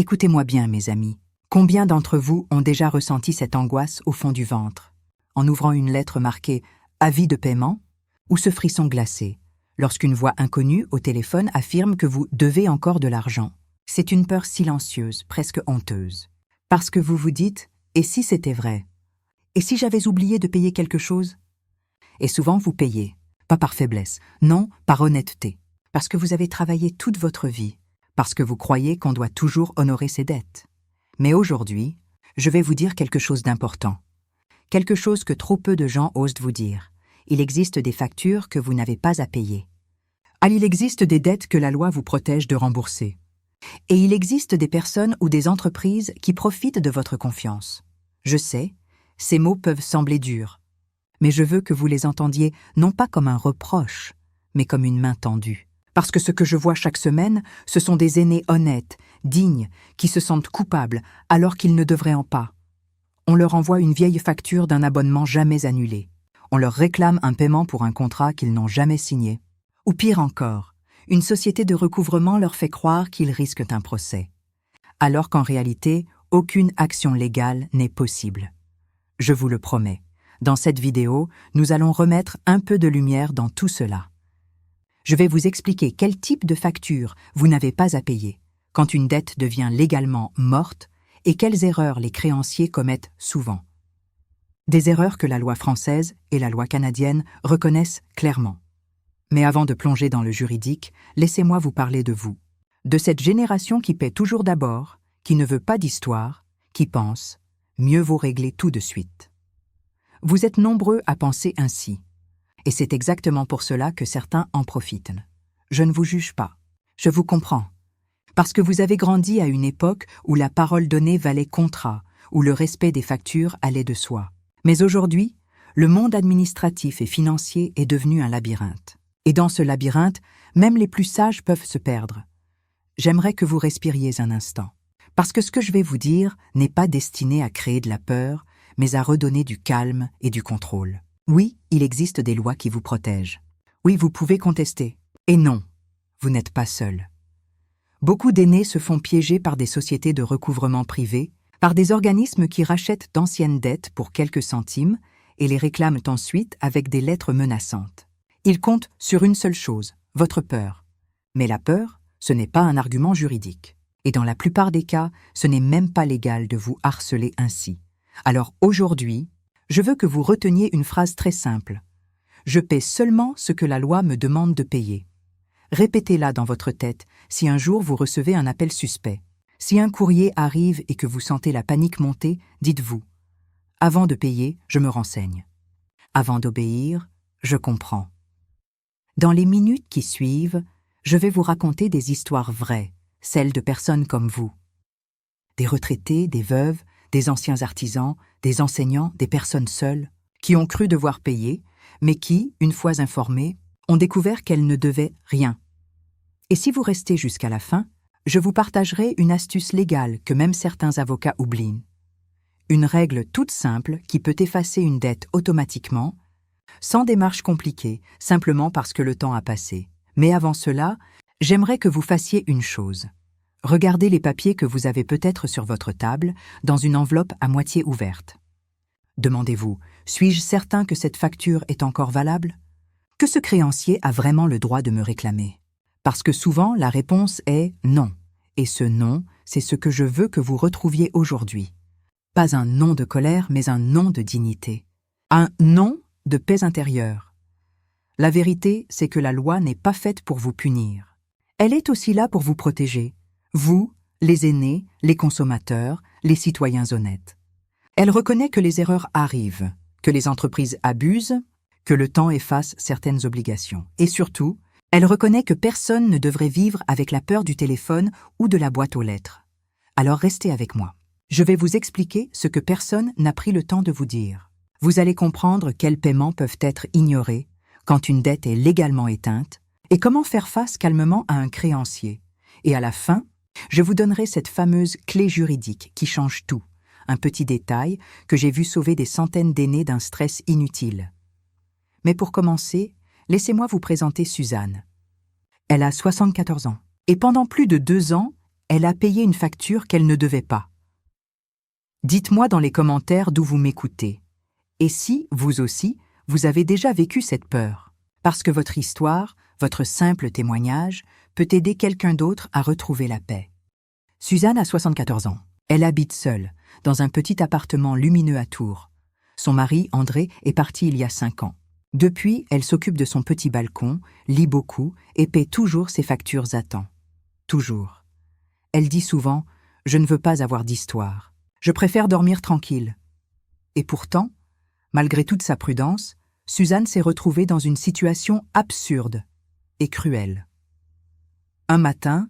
Écoutez-moi bien, mes amis. Combien d'entre vous ont déjà ressenti cette angoisse au fond du ventre, en ouvrant une lettre marquée « Avis de paiement » ou ce frisson glacé, lorsqu'une voix inconnue au téléphone affirme que vous devez encore de l'argent? C'est une peur silencieuse, presque honteuse. Parce que vous vous dites « Et si c'était vrai? Et si j'avais oublié de payer quelque chose ?» Et souvent vous payez, pas par faiblesse, non, par honnêteté, parce que vous avez travaillé toute votre vie, parce que vous croyez qu'on doit toujours honorer ses dettes. Mais aujourd'hui, je vais vous dire quelque chose d'important. Quelque chose que trop peu de gens osent vous dire. Il existe des factures que vous n'avez pas à payer. Il existe des dettes que la loi vous protège de rembourser. Et il existe des personnes ou des entreprises qui profitent de votre confiance. Je sais, ces mots peuvent sembler durs, mais je veux que vous les entendiez non pas comme un reproche, mais comme une main tendue. Parce que ce que je vois chaque semaine, ce sont des aînés honnêtes, dignes, qui se sentent coupables alors qu'ils ne devraient en pas. On leur envoie une vieille facture d'un abonnement jamais annulé. On leur réclame un paiement pour un contrat qu'ils n'ont jamais signé. Ou pire encore, une société de recouvrement leur fait croire qu'ils risquent un procès, alors qu'en réalité, aucune action légale n'est possible. Je vous le promets, dans cette vidéo, nous allons remettre un peu de lumière dans tout cela. Je vais vous expliquer quel type de facture vous n'avez pas à payer, quand une dette devient légalement morte, et quelles erreurs les créanciers commettent souvent. Des erreurs que la loi française et la loi canadienne reconnaissent clairement. Mais avant de plonger dans le juridique, laissez-moi vous parler de vous, de cette génération qui paie toujours d'abord, qui ne veut pas d'histoire, qui pense « mieux vaut régler tout de suite ». Vous êtes nombreux à penser ainsi. Et c'est exactement pour cela que certains en profitent. Je ne vous juge pas, je vous comprends. Parce que vous avez grandi à une époque où la parole donnée valait contrat, où le respect des factures allait de soi. Mais aujourd'hui, le monde administratif et financier est devenu un labyrinthe. Et dans ce labyrinthe, même les plus sages peuvent se perdre. J'aimerais que vous respiriez un instant. Parce que ce que je vais vous dire n'est pas destiné à créer de la peur, mais à redonner du calme et du contrôle. Oui, il existe des lois qui vous protègent. Oui, vous pouvez contester. Et non, vous n'êtes pas seul. Beaucoup d'aînés se font piéger par des sociétés de recouvrement privées, par des organismes qui rachètent d'anciennes dettes pour quelques centimes et les réclament ensuite avec des lettres menaçantes. Ils comptent sur une seule chose, votre peur. Mais la peur, ce n'est pas un argument juridique. Et dans la plupart des cas, ce n'est même pas légal de vous harceler ainsi. Alors aujourd'hui, je veux que vous reteniez une phrase très simple. Je paie seulement ce que la loi me demande de payer. Répétez-la dans votre tête si un jour vous recevez un appel suspect. Si un courrier arrive et que vous sentez la panique monter, dites-vous « Avant de payer, je me renseigne. Avant d'obéir, je comprends. » Dans les minutes qui suivent, je vais vous raconter des histoires vraies, celles de personnes comme vous. Des retraités, des veuves, des anciens artisans, des enseignants, des personnes seules, qui ont cru devoir payer, mais qui, une fois informées, ont découvert qu'elles ne devaient rien. Et si vous restez jusqu'à la fin, je vous partagerai une astuce légale que même certains avocats oublient. Une règle toute simple qui peut effacer une dette automatiquement, sans démarche compliquée, simplement parce que le temps a passé. Mais avant cela, j'aimerais que vous fassiez une chose. Regardez les papiers que vous avez peut-être sur votre table, dans une enveloppe à moitié ouverte. Demandez-vous, suis-je certain que cette facture est encore valable? Que ce créancier a vraiment le droit de me réclamer? Parce que souvent, la réponse est non. Et ce non, c'est ce que je veux que vous retrouviez aujourd'hui. Pas un non de colère, mais un non de dignité. Un non de paix intérieure. La vérité, c'est que la loi n'est pas faite pour vous punir. Elle est aussi là pour vous protéger. Vous, les aînés, les consommateurs, les citoyens honnêtes. Elle reconnaît que les erreurs arrivent, que les entreprises abusent, que le temps efface certaines obligations. Et surtout, elle reconnaît que personne ne devrait vivre avec la peur du téléphone ou de la boîte aux lettres. Alors restez avec moi. Je vais vous expliquer ce que personne n'a pris le temps de vous dire. Vous allez comprendre quels paiements peuvent être ignorés quand une dette est légalement éteinte et comment faire face calmement à un créancier. Et à la fin, je vous donnerai cette fameuse clé juridique qui change tout, un petit détail que j'ai vu sauver des centaines d'aînés d'un stress inutile. Mais pour commencer, laissez-moi vous présenter Suzanne. Elle a 74 ans et pendant plus de 2 ans, Elle a payé une facture qu'elle ne devait pas. Dites-moi dans les commentaires d'où vous m'écoutez. Et si, vous aussi, vous avez déjà vécu cette peur. Parce que votre histoire, votre simple témoignage, peut aider quelqu'un d'autre à retrouver la paix. Suzanne a 74 ans. Elle habite seule, dans un petit appartement lumineux à Tours. Son mari, André, est parti il y a 5 ans. Depuis, elle s'occupe de son petit balcon, lit beaucoup et paie toujours ses factures à temps. Toujours. Elle dit souvent « Je ne veux pas avoir d'histoire. Je préfère dormir tranquille. » Et pourtant, malgré toute sa prudence, Suzanne s'est retrouvée dans une situation absurde et cruelle. Un matin,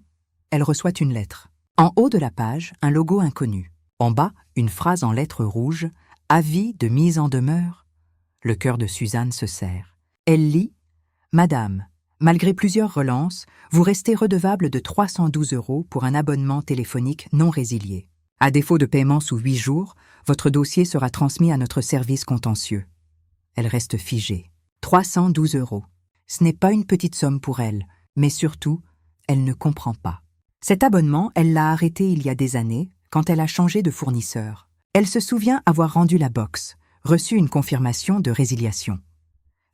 elle reçoit une lettre. En haut de la page, un logo inconnu. En bas, une phrase en lettres rouges « Avis de mise en demeure ». Le cœur de Suzanne se serre. Elle lit « Madame, malgré plusieurs relances, vous restez redevable de 312 € pour un abonnement téléphonique non résilié. À défaut de paiement sous 8 jours, votre dossier sera transmis à notre service contentieux. » Elle reste figée. 312 €. Ce n'est pas une petite somme pour elle, mais surtout, elle ne comprend pas. Cet abonnement, elle l'a arrêté il y a des années, quand elle a changé de fournisseur. Elle se souvient avoir rendu la box, reçu une confirmation de résiliation.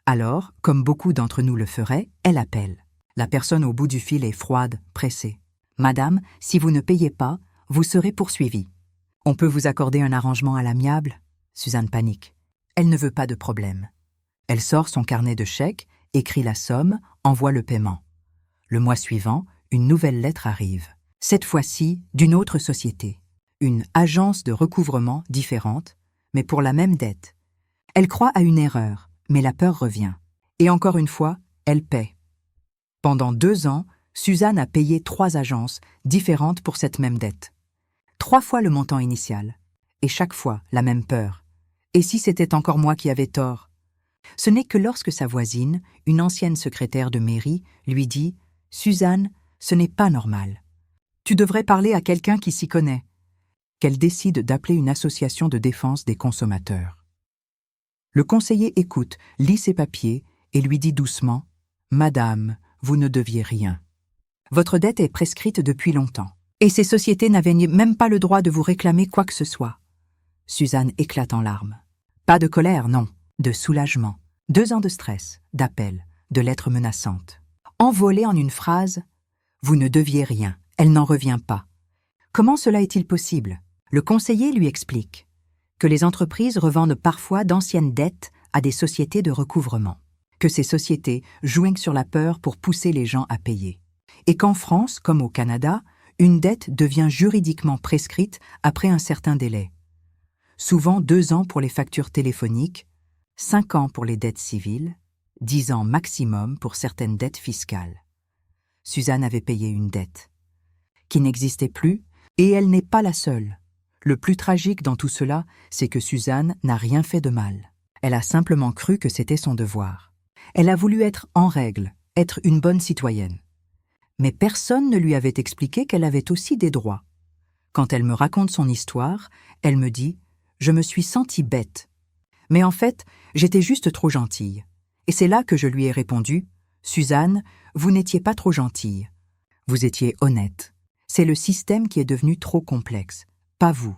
Alors, comme beaucoup d'entre nous le feraient, elle appelle. La personne au bout du fil est froide, pressée. « Madame, si vous ne payez pas, vous serez poursuivie. On peut vous accorder un arrangement à l'amiable ?» Suzanne panique. Elle ne veut pas de problème. Elle sort son carnet de chèques, écrit la somme, envoie le paiement. Le mois suivant, une nouvelle lettre arrive. Cette fois-ci, d'une autre société. Une agence de recouvrement différente, mais pour la même dette. Elle croit à une erreur, mais la peur revient. Et encore une fois, elle paie. Pendant 2 ans, Suzanne a payé 3 agences différentes pour cette même dette. 3 fois le montant initial. Et chaque fois, la même peur. Et si c'était encore moi qui avais tort? Ce n'est que lorsque sa voisine, une ancienne secrétaire de mairie, lui dit « Suzanne, ce n'est pas normal. Tu devrais parler à quelqu'un qui s'y connaît. » qu'elle décide d'appeler une association de défense des consommateurs. Le conseiller écoute, lit ses papiers et lui dit doucement « Madame, vous ne deviez rien. Votre dette est prescrite depuis longtemps. Et ces sociétés n'avaient même pas le droit de vous réclamer quoi que ce soit. » Suzanne éclate en larmes. Pas de colère, non, de soulagement. 2 ans de stress, d'appels, de lettres menaçantes. Envolées en une phrase « Vous ne deviez rien, elle n'en revient pas. » Comment cela est-il possible? Le conseiller lui explique que les entreprises revendent parfois d'anciennes dettes à des sociétés de recouvrement, que ces sociétés jouent sur la peur pour pousser les gens à payer, et qu'en France, comme au Canada, une dette devient juridiquement prescrite après un certain délai. Souvent 2 ans pour les factures téléphoniques, 5 ans pour les dettes civiles, 10 ans maximum pour certaines dettes fiscales. Suzanne avait payé une dette qui n'existait plus, et elle n'est pas la seule. Le plus tragique dans tout cela, c'est que Suzanne n'a rien fait de mal. Elle a simplement cru que c'était son devoir. Elle a voulu être en règle, être une bonne citoyenne. Mais personne ne lui avait expliqué qu'elle avait aussi des droits. Quand elle me raconte son histoire, elle me dit « Je me suis sentie bête. Mais en fait, j'étais juste trop gentille. » Et c'est là que je lui ai répondu « Suzanne, vous n'étiez pas trop gentille. Vous étiez honnête. C'est le système qui est devenu trop complexe, pas vous. »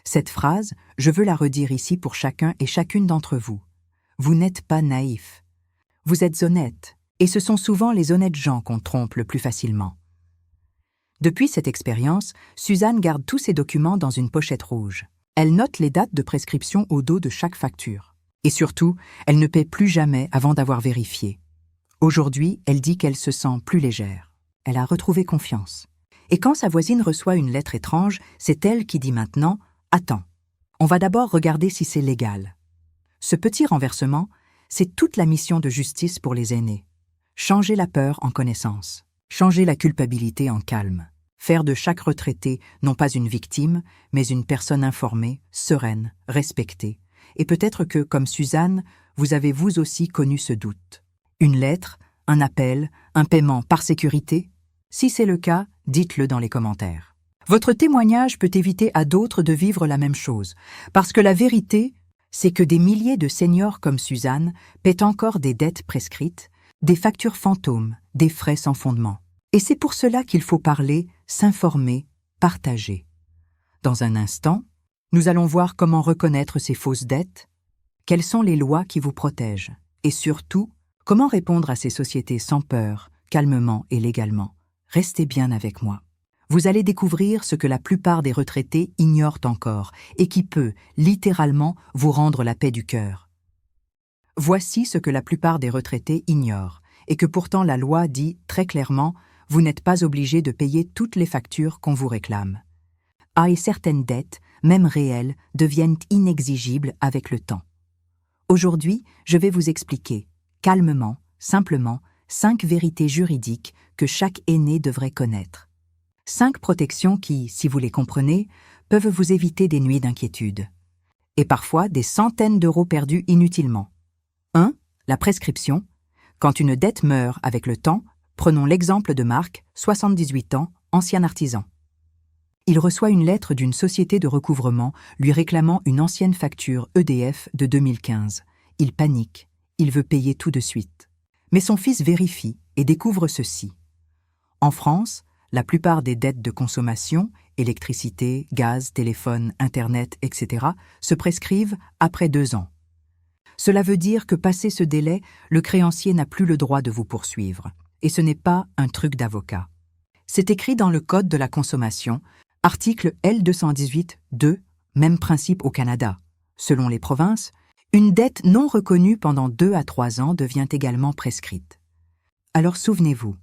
Cette phrase, je veux la redire ici pour chacun et chacune d'entre vous. Vous n'êtes pas naïf. Vous êtes honnête, et ce sont souvent les honnêtes gens qu'on trompe le plus facilement. Depuis cette expérience, Suzanne garde tous ses documents dans une pochette rouge. Elle note les dates de prescription au dos de chaque facture. Et surtout, elle ne paie plus jamais avant d'avoir vérifié. Aujourd'hui, elle dit qu'elle se sent plus légère. Elle a retrouvé confiance. Et quand sa voisine reçoit une lettre étrange, c'est elle qui dit maintenant « Attends, on va d'abord regarder si c'est légal. » Ce petit renversement, c'est toute la mission de justice pour les aînés. Changer la peur en connaissance, changer la culpabilité en calme, faire de chaque retraité non pas une victime, mais une personne informée, sereine, respectée. Et peut-être que, comme Suzanne, vous avez vous aussi connu ce doute. Une lettre, un appel, un paiement par sécurité? Si c'est le cas, dites-le dans les commentaires. Votre témoignage peut éviter à d'autres de vivre la même chose, parce que la vérité, c'est que des milliers de seniors comme Suzanne paient encore des dettes prescrites, des factures fantômes, des frais sans fondement. Et c'est pour cela qu'il faut parler s'informer, partager. Dans un instant, nous allons voir comment reconnaître ces fausses dettes, quelles sont les lois qui vous protègent, et surtout, comment répondre à ces sociétés sans peur, calmement et légalement. Restez bien avec moi. Vous allez découvrir ce que la plupart des retraités ignorent encore et qui peut, littéralement, vous rendre la paix du cœur. Voici ce que la plupart des retraités ignorent, et que pourtant la loi dit très clairement, vous n'êtes pas obligé de payer toutes les factures qu'on vous réclame. Et certaines dettes, même réelles, deviennent inexigibles avec le temps. Aujourd'hui, je vais vous expliquer, calmement, simplement, 5 vérités juridiques que chaque aîné devrait connaître. 5 protections qui, si vous les comprenez, peuvent vous éviter des nuits d'inquiétude. Et parfois des centaines d'euros perdus inutilement. 1. La prescription. Quand une dette meurt avec le temps, prenons l'exemple de Marc, 78 ans, ancien artisan. Il reçoit une lettre d'une société de recouvrement lui réclamant une ancienne facture EDF de 2015. Il panique, il veut payer tout de suite. Mais son fils vérifie et découvre ceci. En France, la plupart des dettes de consommation, électricité, gaz, téléphone, Internet, etc., se prescrivent après 2 ans. Cela veut dire que passé ce délai, le créancier n'a plus le droit de vous poursuivre. Et ce n'est pas un truc d'avocat. C'est écrit dans le Code de la consommation, article L218-2, même principe au Canada. Selon les provinces, une dette non reconnue pendant 2 à 3 ans devient également prescrite. Alors souvenez-vous,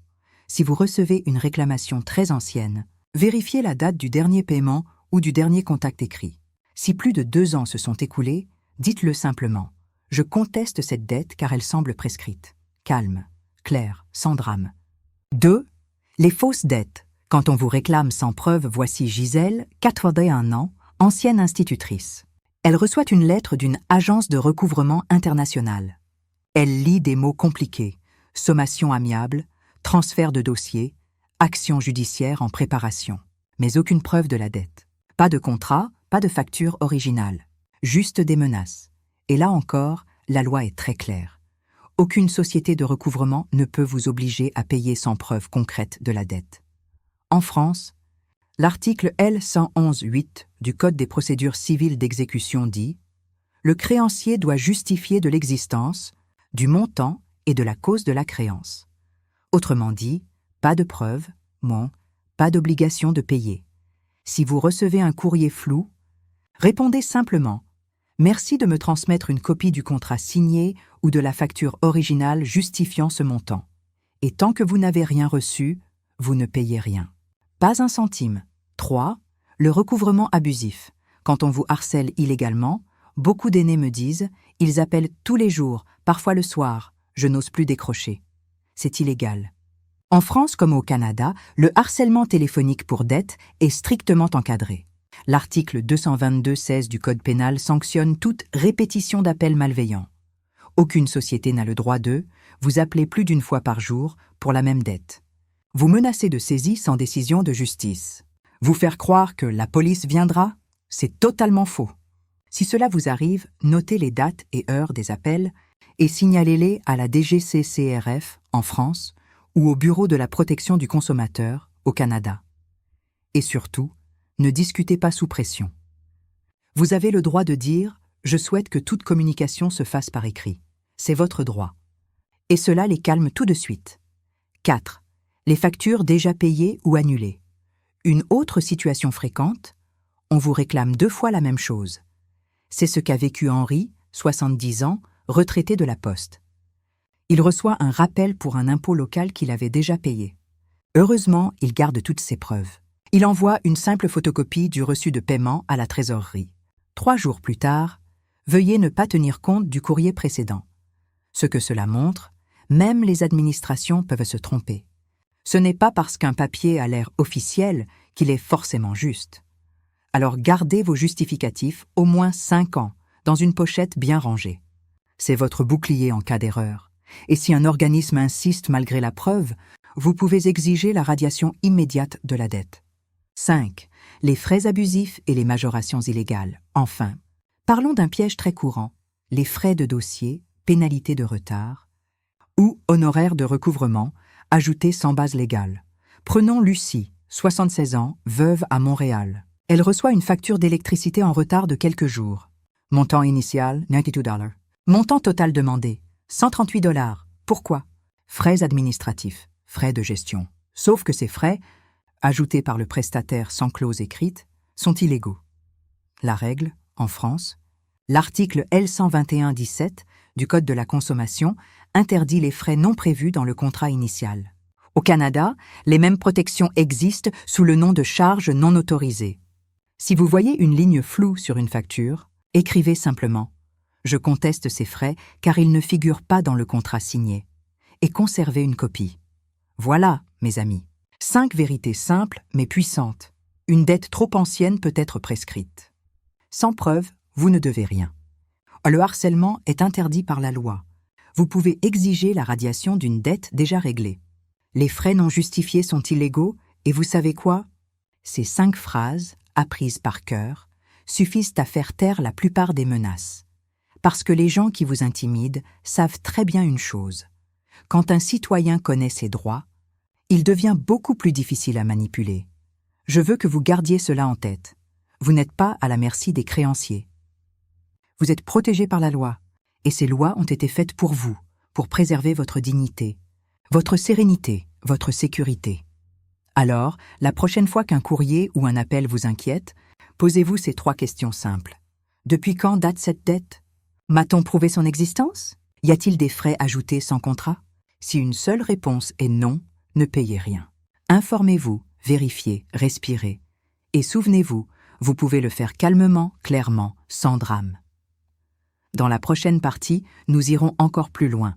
si vous recevez une réclamation très ancienne, vérifiez la date du dernier paiement ou du dernier contact écrit. Si plus de 2 ans se sont écoulés, dites-le simplement. Je conteste cette dette car elle semble prescrite. Calme, clair, sans drame. 2. Les fausses dettes. Quand on vous réclame sans preuve, voici Gisèle, 81 ans, ancienne institutrice. Elle reçoit une lettre d'une agence de recouvrement internationale. Elle lit des mots compliqués, sommation amiable, transfert de dossier, action judiciaire en préparation. Mais aucune preuve de la dette. Pas de contrat, pas de facture originale. Juste des menaces. Et là encore, la loi est très claire. Aucune société de recouvrement ne peut vous obliger à payer sans preuve concrète de la dette. En France, l'article L111-8 du Code des procédures civiles d'exécution dit « Le créancier doit justifier de l'existence, du montant et de la cause de la créance. » Autrement dit, pas de preuve, pas d'obligation de payer. Si vous recevez un courrier flou, répondez simplement « Merci de me transmettre une copie du contrat signé ou de la facture originale justifiant ce montant. » Et tant que vous n'avez rien reçu, vous ne payez rien. Pas un centime. 3. Le recouvrement abusif. Quand on vous harcèle illégalement, beaucoup d'aînés me disent « Ils appellent tous les jours, parfois le soir, je n'ose plus décrocher. » C'est illégal. En France comme au Canada, le harcèlement téléphonique pour dette est strictement encadré. L'article 222-16 du Code pénal sanctionne toute répétition d'appels malveillants. Aucune société n'a le droit de vous appeler plus d'1 fois par jour pour la même dette. Vous menacez de saisie sans décision de justice. Vous faire croire que la police viendra, c'est totalement faux. Si cela vous arrive, notez les dates et heures des appels et signalez-les à la DGCCRF en France ou au Bureau de la protection du consommateur au Canada. Et surtout, ne discutez pas sous pression. Vous avez le droit de dire « Je souhaite que toute communication se fasse par écrit ». C'est votre droit. Et cela les calme tout de suite. 4. Les factures déjà payées ou annulées. Une autre situation fréquente, on vous réclame 2 fois la même chose. C'est ce qu'a vécu Henri, 70 ans, retraité de la Poste. Il reçoit un rappel pour un impôt local qu'il avait déjà payé. Heureusement, il garde toutes ses preuves. Il envoie une simple photocopie du reçu de paiement à la trésorerie. 3 jours plus tard, veuillez ne pas tenir compte du courrier précédent. Ce que cela montre, même les administrations peuvent se tromper. Ce n'est pas parce qu'un papier a l'air officiel qu'il est forcément juste. Alors gardez vos justificatifs au moins 5 ans, dans une pochette bien rangée. C'est votre bouclier en cas d'erreur. Et si un organisme insiste malgré la preuve, vous pouvez exiger la radiation immédiate de la dette. 5. Les frais abusifs et les majorations illégales. Enfin, parlons d'un piège très courant, les frais de dossier, pénalités de retard ou honoraires de recouvrement ajoutés sans base légale. Prenons Lucie, 76 ans, veuve à Montréal. Elle reçoit une facture d'électricité en retard de quelques jours. Montant initial, $92. Montant total demandé, $138. Pourquoi? Frais administratifs, frais de gestion. Sauf que ces frais, ajoutés par le prestataire sans clause écrite, sont illégaux. La règle, en France, l'article L121-17 du Code de la consommation interdit les frais non prévus dans le contrat initial. Au Canada, les mêmes protections existent sous le nom de charges non autorisées. Si vous voyez une ligne floue sur une facture, écrivez simplement « Je conteste ces frais car ils ne figurent pas dans le contrat signé » et conservez une copie. Voilà, mes amis, 5 vérités simples mais puissantes. Une dette trop ancienne peut être prescrite. Sans preuve, vous ne devez rien. Le harcèlement est interdit par la loi. Vous pouvez exiger la radiation d'une dette déjà réglée. Les frais non justifiés sont illégaux et vous savez quoi? Ces 5 phrases, apprises par cœur, suffisent à faire taire la plupart des menaces. Parce que les gens qui vous intimident savent très bien une chose. Quand un citoyen connaît ses droits, il devient beaucoup plus difficile à manipuler. Je veux que vous gardiez cela en tête. Vous n'êtes pas à la merci des créanciers. Vous êtes protégé par la loi, et ces lois ont été faites pour vous, pour préserver votre dignité, votre sérénité, votre sécurité. Alors, la prochaine fois qu'un courrier ou un appel vous inquiète, posez-vous ces 3 questions simples. Depuis quand date cette dette? M'a-t-on prouvé son existence? Y a-t-il des frais ajoutés sans contrat? Si une seule réponse est non, ne payez rien. Informez-vous, vérifiez, respirez. Et souvenez-vous, vous pouvez le faire calmement, clairement, sans drame. Dans la prochaine partie, nous irons encore plus loin.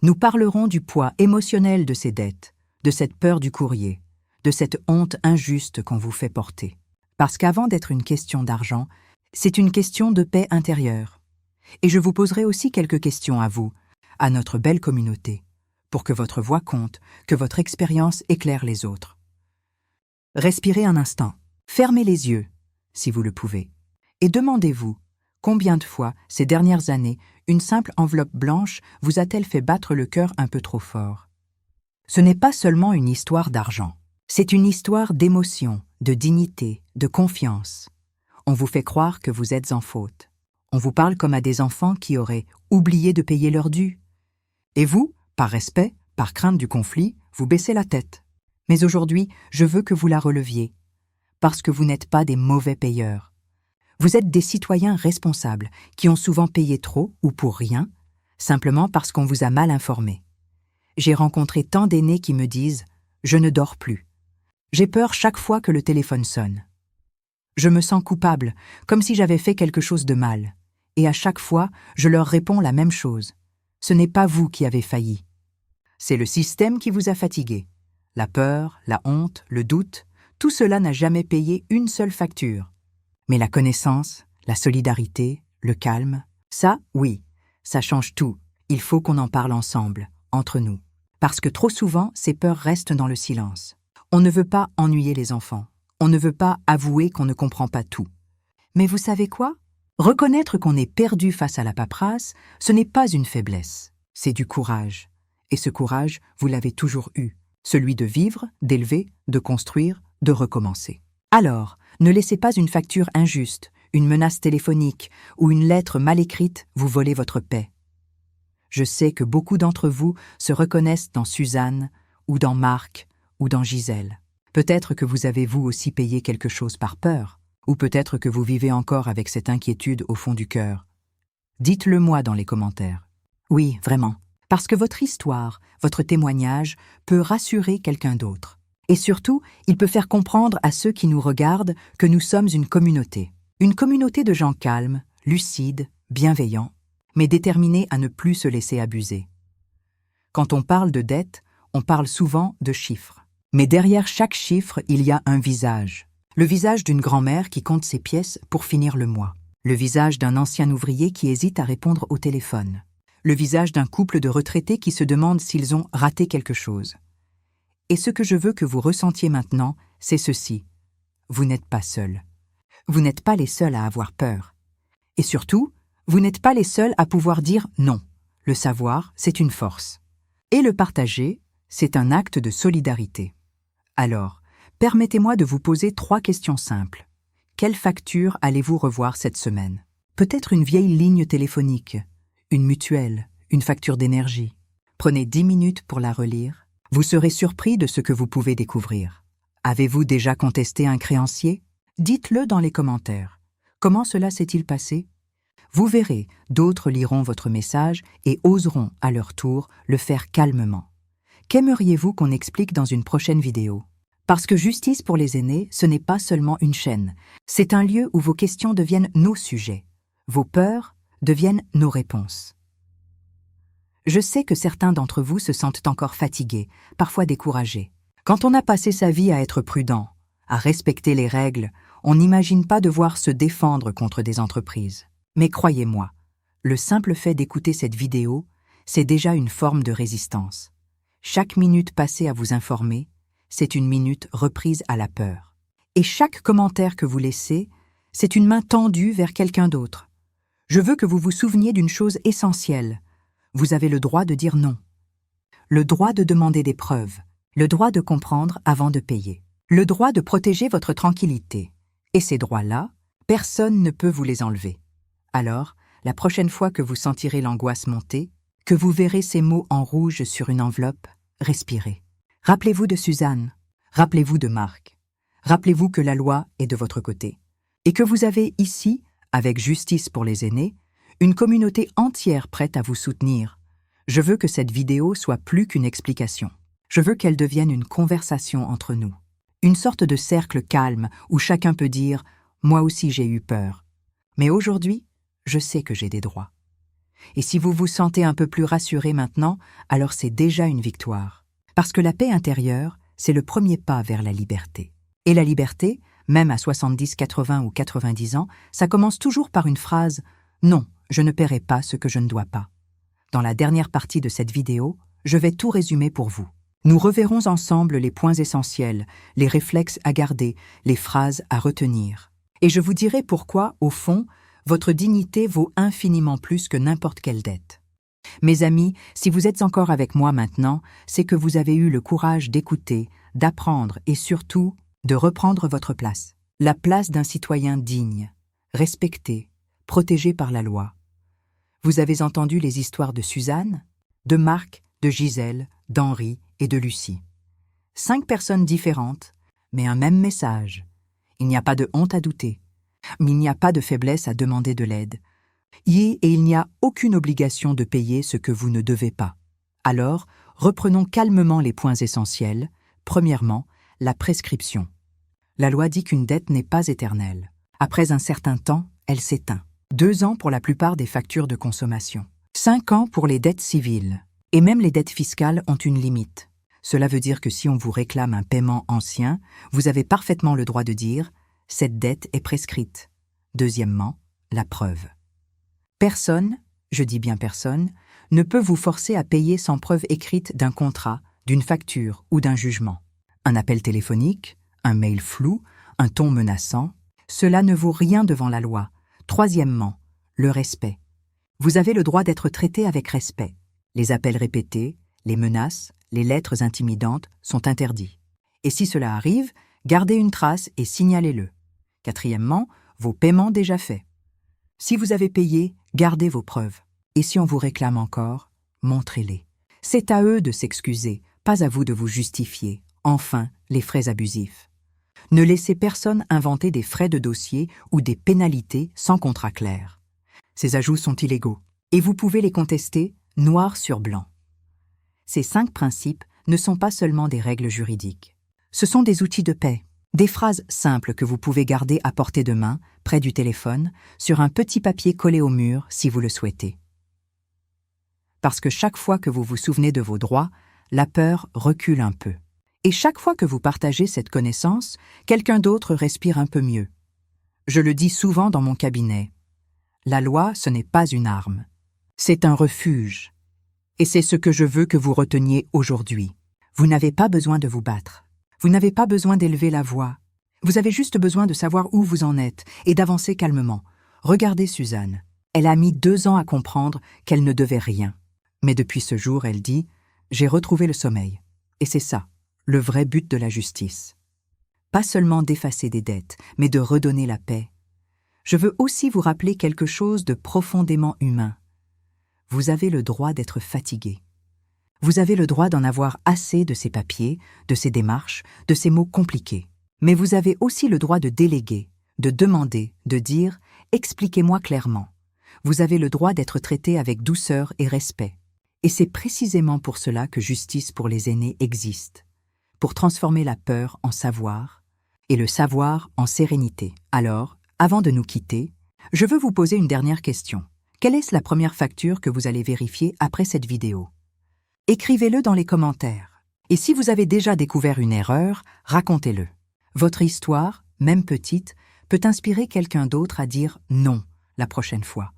Nous parlerons du poids émotionnel de ces dettes, de cette peur du courrier, de cette honte injuste qu'on vous fait porter. Parce qu'avant d'être une question d'argent, c'est une question de paix intérieure. Et je vous poserai aussi quelques questions à vous, à notre belle communauté, pour que votre voix compte, que votre expérience éclaire les autres. Respirez un instant, fermez les yeux, si vous le pouvez, et demandez-vous, combien de fois, ces dernières années, une simple enveloppe blanche vous a-t-elle fait battre le cœur un peu trop fort? Ce n'est pas seulement une histoire d'argent, c'est une histoire d'émotion, de dignité, de confiance. On vous fait croire que vous êtes en faute. On vous parle comme à des enfants qui auraient oublié de payer leur dû. Et vous, par respect, par crainte du conflit, vous baissez la tête. Mais aujourd'hui, je veux que vous la releviez, parce que vous n'êtes pas des mauvais payeurs. Vous êtes des citoyens responsables qui ont souvent payé trop ou pour rien, simplement parce qu'on vous a mal informé. J'ai rencontré tant d'aînés qui me disent « Je ne dors plus. J'ai peur chaque fois que le téléphone sonne. Je me sens coupable, comme si j'avais fait quelque chose de mal. Et à chaque fois, je leur réponds la même chose. Ce n'est pas vous qui avez failli. C'est le système qui vous a fatigué. La peur, la honte, le doute, tout cela n'a jamais payé une seule facture. Mais la connaissance, la solidarité, le calme, ça, oui, ça change tout. Il faut qu'on en parle ensemble, entre nous. Parce que trop souvent, ces peurs restent dans le silence. On ne veut pas ennuyer les enfants. On ne veut pas avouer qu'on ne comprend pas tout. Mais vous savez quoi? Reconnaître qu'on est perdu face à la paperasse, ce n'est pas une faiblesse, c'est du courage. Et ce courage, vous l'avez toujours eu, celui de vivre, d'élever, de construire, de recommencer. Alors, ne laissez pas une facture injuste, une menace téléphonique ou une lettre mal écrite vous voler votre paix. Je sais que beaucoup d'entre vous se reconnaissent dans Suzanne, ou dans Marc, ou dans Gisèle. Peut-être que vous avez vous aussi payé quelque chose par peur, ou peut-être que vous vivez encore avec cette inquiétude au fond du cœur. Dites-le moi dans les commentaires. Oui, vraiment, parce que votre histoire, votre témoignage peut rassurer quelqu'un d'autre. Et surtout, il peut faire comprendre à ceux qui nous regardent que nous sommes une communauté de gens calmes, lucides, bienveillants, mais déterminés à ne plus se laisser abuser. Quand on parle de dette, on parle souvent de chiffres. Mais derrière chaque chiffre, il y a un visage. Le visage d'une grand-mère qui compte ses pièces pour finir le mois. Le visage d'un ancien ouvrier qui hésite à répondre au téléphone. Le visage d'un couple de retraités qui se demandent s'ils ont raté quelque chose. Et ce que je veux que vous ressentiez maintenant, c'est ceci. Vous n'êtes pas seuls. Vous n'êtes pas les seuls à avoir peur. Et surtout, vous n'êtes pas les seuls à pouvoir dire non. Le savoir, c'est une force. Et le partager, c'est un acte de solidarité. Alors, Permettez-moi de vous poser 3 questions simples. Quelle facture allez-vous revoir cette semaine? Peut-être une vieille ligne téléphonique, une mutuelle, une facture d'énergie. Prenez 10 minutes pour la relire. Vous serez surpris de ce que vous pouvez découvrir. Avez-vous déjà contesté un créancier? Dites-le dans les commentaires. Comment cela s'est-il passé? Vous verrez, d'autres liront votre message et oseront, à leur tour, le faire calmement. Qu'aimeriez-vous qu'on explique dans une prochaine vidéo? Parce que Justice pour les aînés, ce n'est pas seulement une chaîne. C'est un lieu où vos questions deviennent nos sujets. Vos peurs deviennent nos réponses. Je sais que certains d'entre vous se sentent encore fatigués, parfois découragés. Quand on a passé sa vie à être prudent, à respecter les règles, on n'imagine pas devoir se défendre contre des entreprises. Mais croyez-moi, le simple fait d'écouter cette vidéo, c'est déjà une forme de résistance. Chaque minute passée à vous informer, c'est une minute reprise à la peur. Et chaque commentaire que vous laissez, c'est une main tendue vers quelqu'un d'autre. Je veux que vous vous souveniez d'une chose essentielle. Vous avez le droit de dire non. Le droit de demander des preuves. Le droit de comprendre avant de payer. Le droit de protéger votre tranquillité. Et ces droits-là, personne ne peut vous les enlever. Alors, la prochaine fois que vous sentirez l'angoisse monter, que vous verrez ces mots en rouge sur une enveloppe, respirez. Rappelez-vous de Suzanne. Rappelez-vous de Marc. Rappelez-vous que la loi est de votre côté. Et que vous avez ici, avec Justice pour les aînés, une communauté entière prête à vous soutenir. Je veux que cette vidéo soit plus qu'une explication. Je veux qu'elle devienne une conversation entre nous. Une sorte de cercle calme où chacun peut dire « Moi aussi j'ai eu peur. Mais aujourd'hui, je sais que j'ai des droits. » Et si vous vous sentez un peu plus rassuré maintenant, alors c'est déjà une victoire. Parce que la paix intérieure, c'est le premier pas vers la liberté. Et la liberté, même à 70, 80 ou 90 ans, ça commence toujours par une phrase « Non, je ne paierai pas ce que je ne dois pas ». Dans la dernière partie de cette vidéo, je vais tout résumer pour vous. Nous reverrons ensemble les points essentiels, les réflexes à garder, les phrases à retenir. Et je vous dirai pourquoi, au fond, votre dignité vaut infiniment plus que n'importe quelle dette. Mes amis, si vous êtes encore avec moi maintenant, c'est que vous avez eu le courage d'écouter, d'apprendre et surtout de reprendre votre place. La place d'un citoyen digne, respecté, protégé par la loi. Vous avez entendu les histoires de Suzanne, de Marc, de Gisèle, d'Henri et de Lucie. 5 personnes différentes, mais un même message. Il n'y a pas de honte à douter, mais il n'y a pas de faiblesse à demander de l'aide. Et il n'y a aucune obligation de payer ce que vous ne devez pas. Alors, reprenons calmement les points essentiels. Premièrement, la prescription. La loi dit qu'une dette n'est pas éternelle. Après un certain temps, elle s'éteint. 2 ans pour la plupart des factures de consommation. 5 ans pour les dettes civiles. Et même les dettes fiscales ont une limite. Cela veut dire que si on vous réclame un paiement ancien, vous avez parfaitement le droit de dire « cette dette est prescrite ». Deuxièmement, la preuve. Personne, je dis bien personne, ne peut vous forcer à payer sans preuve écrite d'un contrat, d'une facture ou d'un jugement. Un appel téléphonique, un mail flou, un ton menaçant, cela ne vaut rien devant la loi. Troisièmement, le respect. Vous avez le droit d'être traité avec respect. Les appels répétés, les menaces, les lettres intimidantes sont interdits. Et si cela arrive, gardez une trace et signalez-le. Quatrièmement, vos paiements déjà faits. Si vous avez payé, gardez vos preuves. Et si on vous réclame encore, montrez-les. C'est à eux de s'excuser, pas à vous de vous justifier. Enfin, les frais abusifs. Ne laissez personne inventer des frais de dossier ou des pénalités sans contrat clair. Ces ajouts sont illégaux et vous pouvez les contester noir sur blanc. Ces 5 principes ne sont pas seulement des règles juridiques. Ce sont des outils de paix, des phrases simples que vous pouvez garder à portée de main, près du téléphone, sur un petit papier collé au mur si vous le souhaitez. Parce que chaque fois que vous vous souvenez de vos droits, la peur recule un peu. Et chaque fois que vous partagez cette connaissance, quelqu'un d'autre respire un peu mieux. Je le dis souvent dans mon cabinet. La loi, ce n'est pas une arme. C'est un refuge. Et c'est ce que je veux que vous reteniez aujourd'hui. Vous n'avez pas besoin de vous battre. Vous n'avez pas besoin d'élever la voix. Vous avez juste besoin de savoir où vous en êtes et d'avancer calmement. Regardez Suzanne. Elle a mis 2 ans à comprendre qu'elle ne devait rien. Mais depuis ce jour, elle dit « J'ai retrouvé le sommeil. » Et c'est ça, le vrai but de la justice. pas seulement d'effacer des dettes, mais de redonner la paix. Je veux aussi vous rappeler quelque chose de profondément humain. Vous avez le droit d'être fatigué. Vous avez le droit d'en avoir assez de ces papiers, de ces démarches, de ces mots compliqués. Mais vous avez aussi le droit de déléguer, de demander, de dire « expliquez-moi clairement ». Vous avez le droit d'être traité avec douceur et respect. Et c'est précisément pour cela que Justice pour les aînés existe. Pour transformer la peur en savoir et le savoir en sérénité. Alors, avant de nous quitter, je veux vous poser une dernière question. Quelle est la première facture que vous allez vérifier après cette vidéo? Écrivez-le dans les commentaires. Et si vous avez déjà découvert une erreur, racontez-le. Votre histoire, même petite, peut inspirer quelqu'un d'autre à dire non la prochaine fois.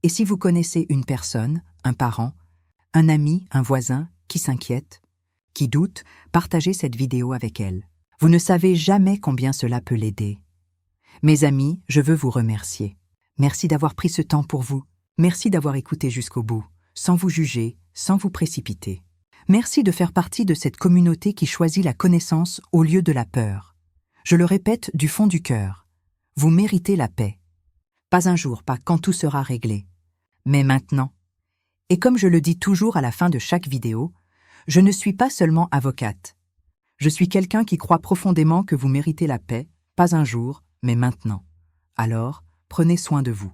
Et si vous connaissez une personne, un parent, un ami, un voisin qui s'inquiète, qui doute, partagez cette vidéo avec elle. Vous ne savez jamais combien cela peut l'aider. Mes amis, je veux vous remercier. Merci d'avoir pris ce temps pour vous. Merci d'avoir écouté jusqu'au bout, sans vous juger, sans vous précipiter. Merci de faire partie de cette communauté qui choisit la connaissance au lieu de la peur. Je le répète du fond du cœur. Vous méritez la paix. Pas un jour, pas quand tout sera réglé. Mais maintenant. Et comme je le dis toujours à la fin de chaque vidéo, je ne suis pas seulement avocate. Je suis quelqu'un qui croit profondément que vous méritez la paix, pas un jour, mais maintenant. Alors, prenez soin de vous.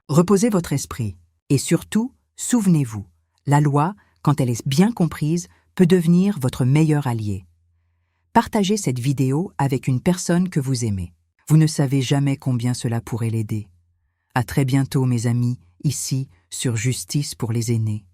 Reposez votre esprit. Et surtout, souvenez-vous, la loi, quand elle est bien comprise, peut devenir votre meilleur allié. Partagez cette vidéo avec une personne que vous aimez. Vous ne savez jamais combien cela pourrait l'aider. À très bientôt, mes amis, ici, sur Justice pour les aînés.